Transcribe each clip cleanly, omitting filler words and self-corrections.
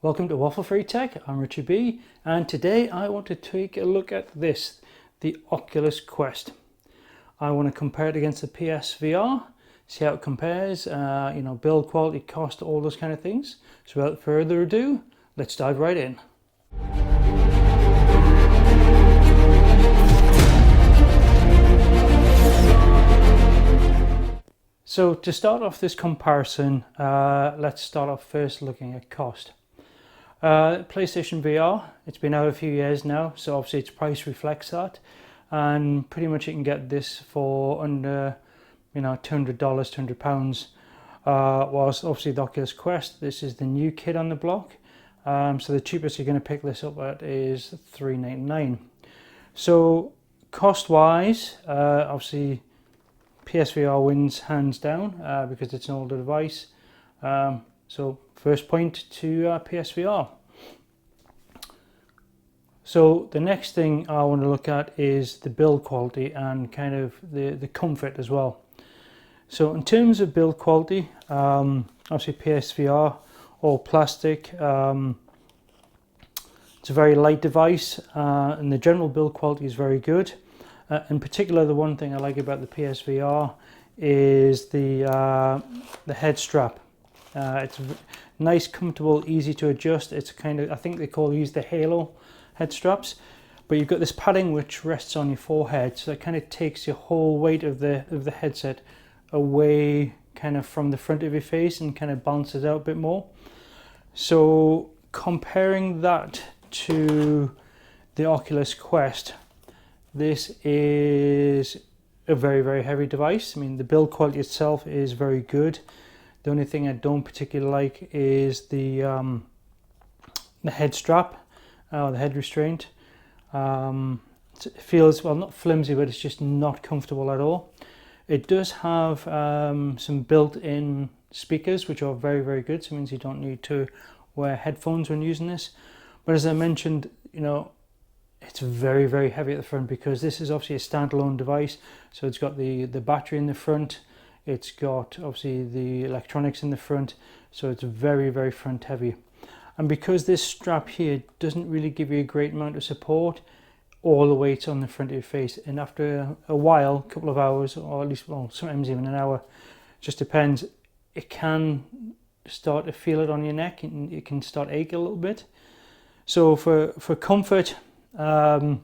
Welcome to Waffle Free Tech. I'm Richard B, and today I want to take a look at this, the Oculus Quest. I want to compare it against the PSVR, see how it compares, build quality, cost, all those kind of things. So without further ado, let's dive right in. So to start off this comparison, let's start off first looking at cost. PlayStation VR, it's been out a few years now, so obviously its price reflects that, and pretty much you can get this for under $200, £200. Whilst obviously the Oculus Quest, this is the new kid on the block, so the cheapest you're going to pick this up at is $399. So cost wise, obviously PSVR wins hands down because it's an older device. So first point to PSVR. So the next thing I want to look at is the build quality and kind of the comfort as well. So in terms of build quality, obviously PSVR, all plastic. It's a very light device and the general build quality is very good. In particular, the one thing I like about the PSVR is the head strap. It's nice, comfortable, easy to adjust. It's kind of, I think they call these the Halo head straps, but you've got this padding which rests on your forehead, so it kind of takes your whole weight of the headset away kind of from the front of your face and kind of balances out a bit more. So comparing that to the Oculus Quest, this is a very, very heavy device. I mean, the build quality itself is very good. The only thing I don't particularly like is the head strap, the head restraint. It feels, well, not flimsy, but it's just not comfortable at all. It does have some built-in speakers, which are very, very good. So it means you don't need to wear headphones when using this. But as I mentioned, it's very, very heavy at the front because this is obviously a standalone device. So it's got the battery in the front. It's got obviously the electronics in the front, so it's very, very front heavy. And because this strap here doesn't really give you a great amount of support, all the weight's on the front of your face, and after a while, a couple of hours, or at least, well, sometimes even an hour, just depends, it can start to feel it on your neck and it can start aching a little bit. So for comfort, again,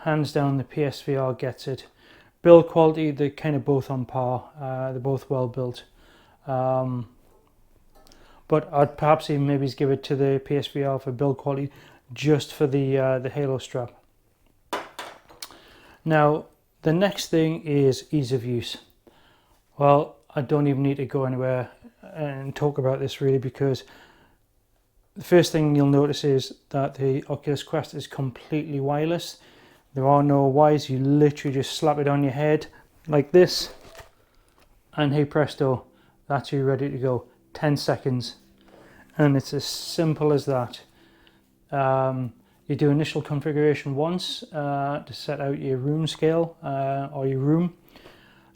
hands down, the PSVR gets it. Build quality, they're kind of both on par. They're both well built. But I'd perhaps even maybe give it to the PSVR for build quality, just for the Halo strap. Now, the next thing is ease of use. Well, I don't even need to go anywhere and talk about this really, because the first thing you'll notice is that the Oculus Quest is completely wireless. There are no wires, you literally just slap it on your head like this, and hey presto, that's you ready to go. 10 seconds, and it's as simple as that. You do initial configuration once to set out your room scale or your room,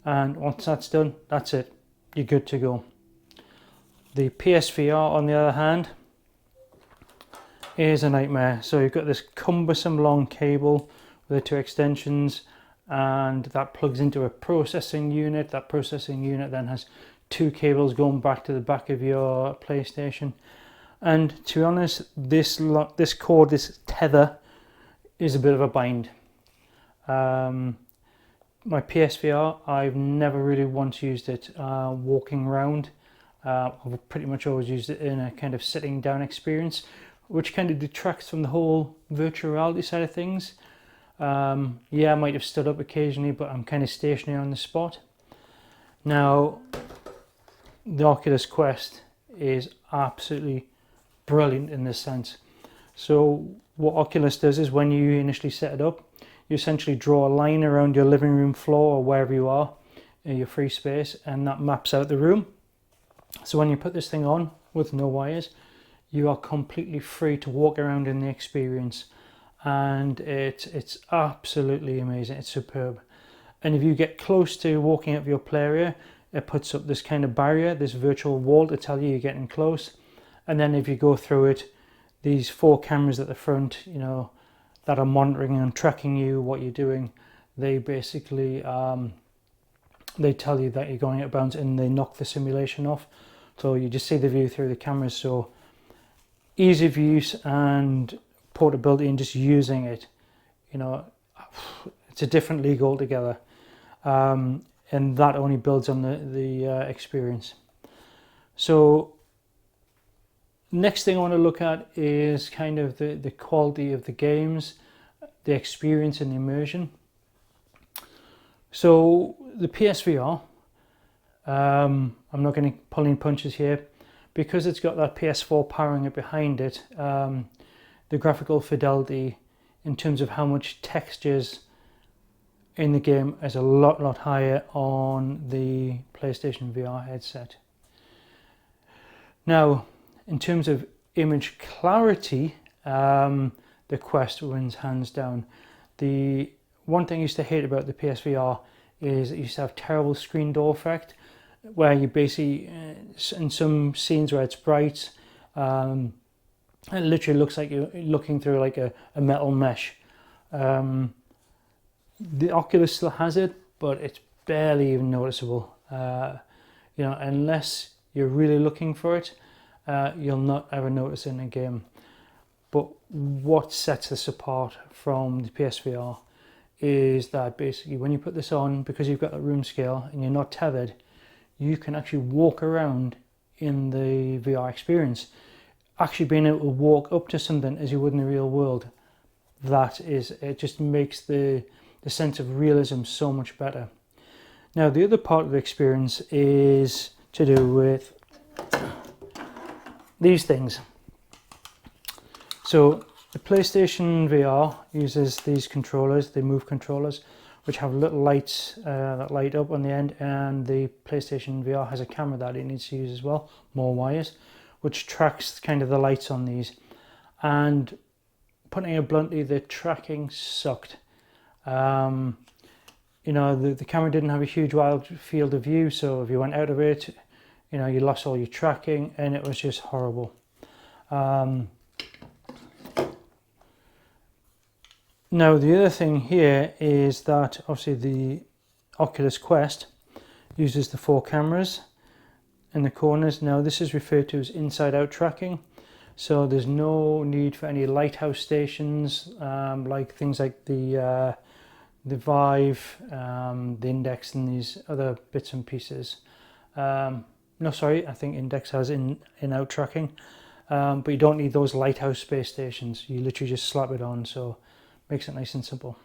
and once that's done, that's it, you're good to go. The PSVR, on the other hand, is a nightmare. So you've got this cumbersome long cable with the two extensions, and that plugs into a processing unit. That processing unit then has two cables going back to the back of your PlayStation, and to be honest, this cord, this tether, is a bit of a bind. My PSVR, I've never really once used it walking around. I've pretty much always used it in a kind of sitting down experience, which kind of detracts from the whole virtual reality side of things. Yeah, I might have stood up occasionally, but I'm kind of stationary on the spot. Now, the Oculus Quest is absolutely brilliant in this sense. So what Oculus does is, when you initially set it up, you essentially draw a line around your living room floor or wherever you are in your free space, and that maps out the room. So when you put this thing on with no wires, you are completely free to walk around in the experience, and it's absolutely amazing. It's superb. And if you get close to walking up your play area, it puts up this kind of barrier, this virtual wall, to tell you you're getting close. And then if you go through it, these 4 cameras at the front, you know, that are monitoring and tracking you, what you're doing, they basically they tell you that you're going out of bounds, and they knock the simulation off. So you just see the view through the cameras. So ease of use and portability and just using it, you know, it's a different league altogether. And that only builds on the experience. So next thing I want to look at is kind of the quality of the games, the experience and the immersion. So the PSVR, I'm not going to pull any punches here, because it's got that PS4 powering it behind it. The graphical fidelity in terms of how much textures in the game is a lot higher on the PlayStation VR headset. Now, in terms of image clarity, the Quest wins hands down. The one thing I used to hate about the PSVR is it used to have terrible screen door effect, where you basically, in some scenes where it's bright, it literally looks like you're looking through like a metal mesh. The Oculus still has it, but it's barely even noticeable. You know, unless you're really looking for it, you'll not ever notice it in a game. But what sets this apart from the PSVR is that basically when you put this on, because you've got that room scale and you're not tethered, you can actually walk around in the VR experience. Actually being able to walk up to something as you would in the real world, it just makes the sense of realism so much better. Now the other part of the experience is to do with these things. So the PlayStation VR uses these controllers, the Move controllers, which have little lights that light up on the end, and the PlayStation VR has a camera that it needs to use as well, more wires, which tracks kind of the lights on these. And putting it bluntly, the tracking sucked. You know, the camera didn't have a huge wide field of view, so if you went out of it, you know, you lost all your tracking, and it was just horrible. Now the other thing here is that obviously the Oculus Quest uses the 4 cameras in the corners. Now this is referred to as inside-out tracking, so there's no need for any lighthouse stations like things like the Vive, the Index, and these other bits and pieces. No, sorry, I think Index has in-out tracking, but you don't need those lighthouse space stations. You literally just slap it on, so makes it nice and simple.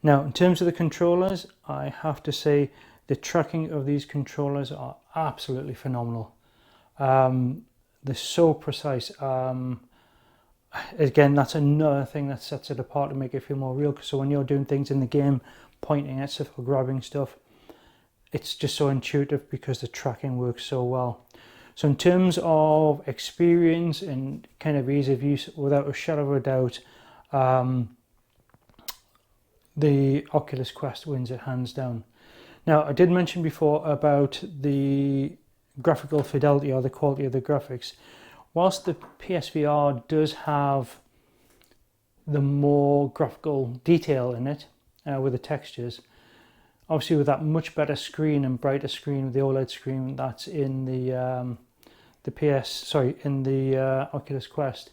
Now, in terms of the controllers, I have to say the tracking of these controllers are absolutely phenomenal. They're so precise. Again, that's another thing that sets it apart to make it feel more real. So when you're doing things in the game, pointing at stuff or grabbing stuff, it's just so intuitive because the tracking works so well. So in terms of experience and kind of ease of use, without a shadow of a doubt, the Oculus Quest wins it hands down. Now, I did mention before about the graphical fidelity or the quality of the graphics. Whilst the PSVR does have the more graphical detail in it with the textures, obviously with that much better screen and brighter screen with the OLED screen that's in the Oculus Quest,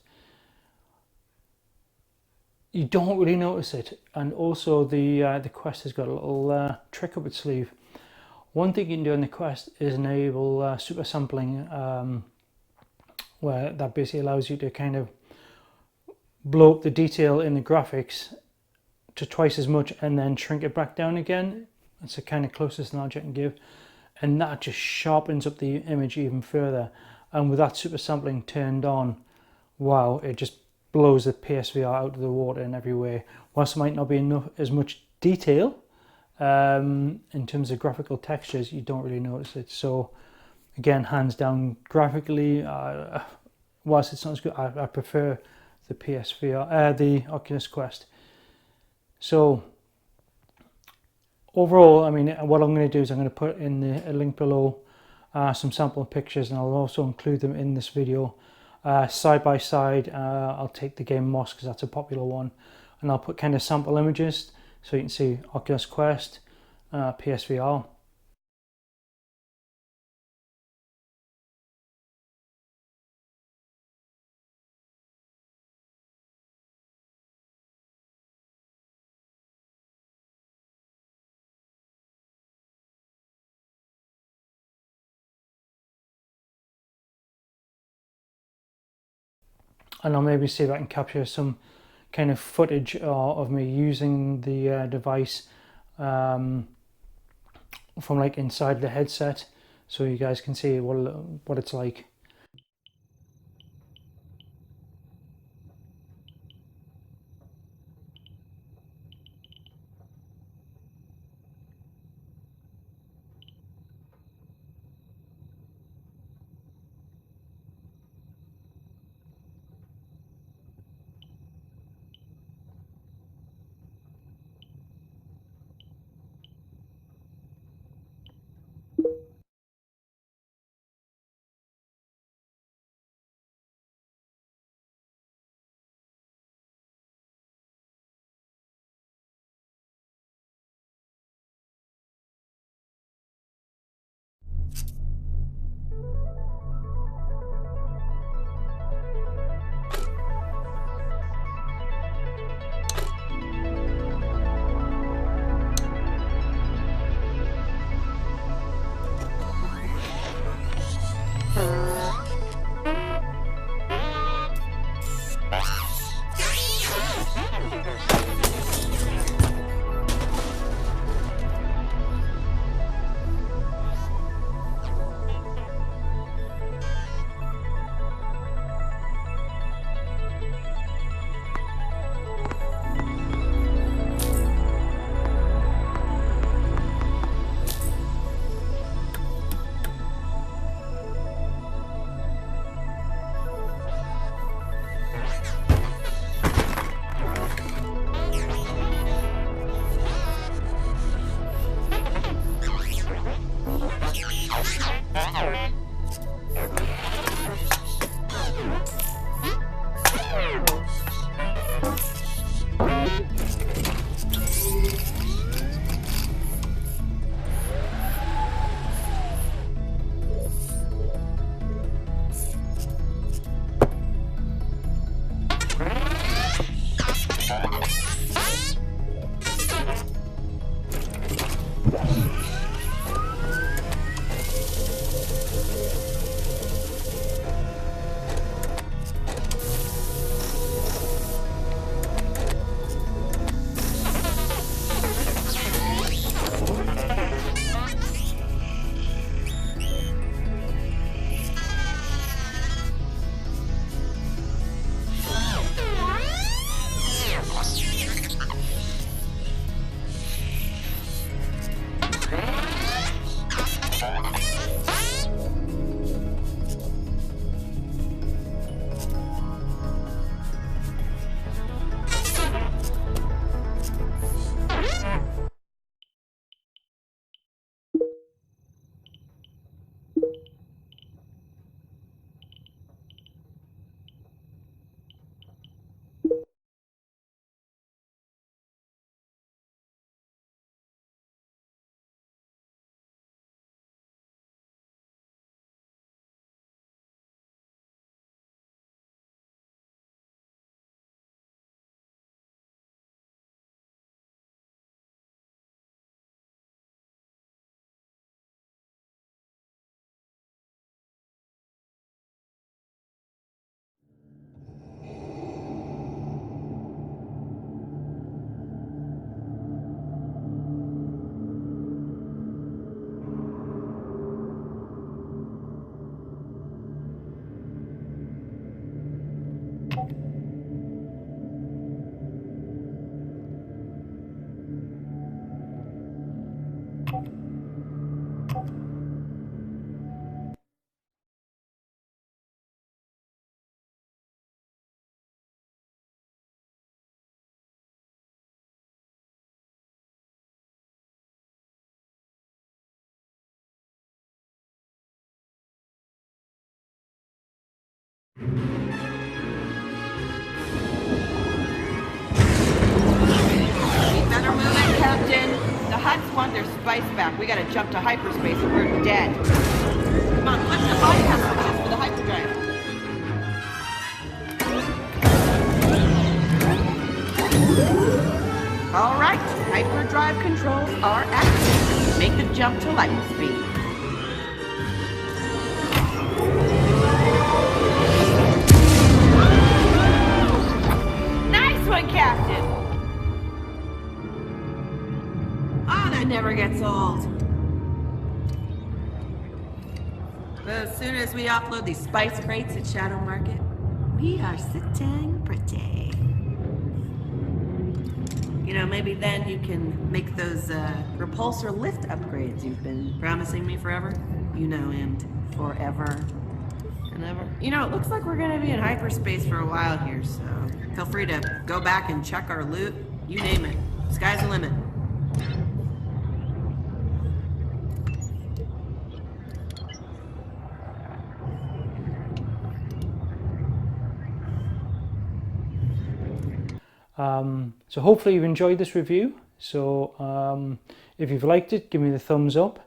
you don't really notice it. And also the Quest has got a little trick up its sleeve. One thing you can do on the Quest is enable super sampling, where that basically allows you to kind of blow up the detail in the graphics to twice as much and then shrink it back down again. That's the kind of closest knowledge I can give, and that just sharpens up the image even further. And with that super sampling turned on, wow, it just blows the PSVR out of the water in every way. Whilst there might not be as much detail in terms of graphical textures, you don't really notice it. So again, hands down, graphically, whilst it's not as good, I prefer the PSVR, the Oculus Quest. So overall, I mean, what I'm going to do is I'm going to put in a link below some sample pictures, and I'll also include them in this video. Side by side, I'll take the game Moss because that's a popular one, and I'll put kind of sample images so you can see Oculus Quest, PSVR. And I'll maybe see if I can capture some kind of footage of me using the device from like inside the headset, so you guys can see what it's like. Better move it, Captain. The Hutts want their spice back. We gotta jump to hyperspace or we're dead. Come on, push the bypass switches for the hyperdrive. All right, hyperdrive controls are active. Make the jump to light speed. Nice one, Captain. Oh, that never gets old. As soon as we offload these spice crates at Shadow Market, we are sitting pretty. You know, maybe then you can make those repulsor lift upgrades you've been promising me forever. You know, and forever and ever. You know, it looks like we're gonna be in hyperspace for a while here, so feel free to go back and check our loot. You name it. Sky's the limit. So hopefully you've enjoyed this review. So if you've liked it, give me the thumbs up.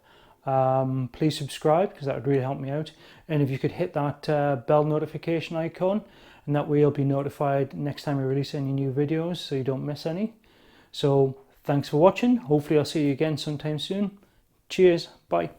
Please subscribe because that would really help me out. And if you could hit that bell notification icon, and that way you'll be notified next time I release any new videos so you don't miss any. So thanks for watching. Hopefully I'll see you again sometime soon. Cheers. Bye.